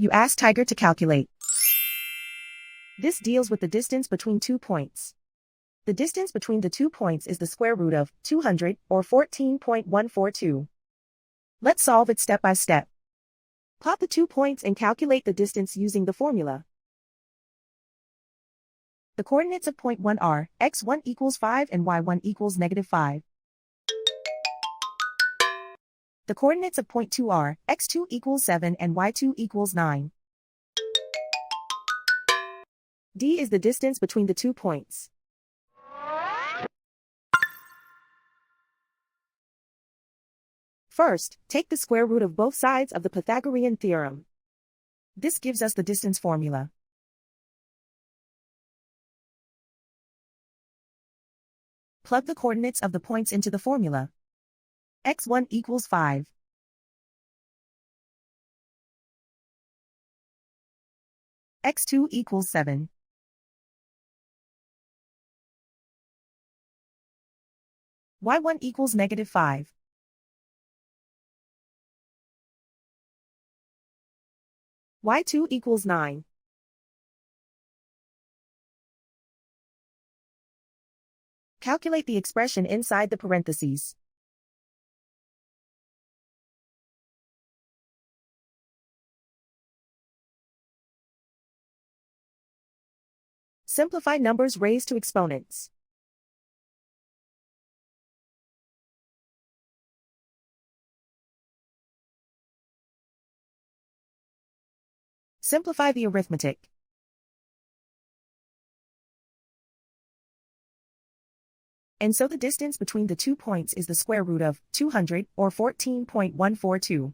You ask Tiger to calculate. This deals with the distance between 2 points. The distance between the 2 points is the square root of 200, or 14.142. Let's solve it step by step. Plot the 2 points and calculate the distance using the formula. The coordinates of point 1 are x1 equals 5 and y1 equals -5. The coordinates of point 2 are x2 equals 7 and y2 equals 9. D is the distance between the 2 points. First, take the square root of both sides of the Pythagorean theorem. This gives us the distance formula. Plug the coordinates of the points into the formula. x1 equals 5. x2 equals 7. y1 equals -5. y2 equals 9. Calculate the expression inside the parentheses. Simplify numbers raised to exponents. Simplify the arithmetic. And so the distance between the 2 points is the square root of 200, or 14.142.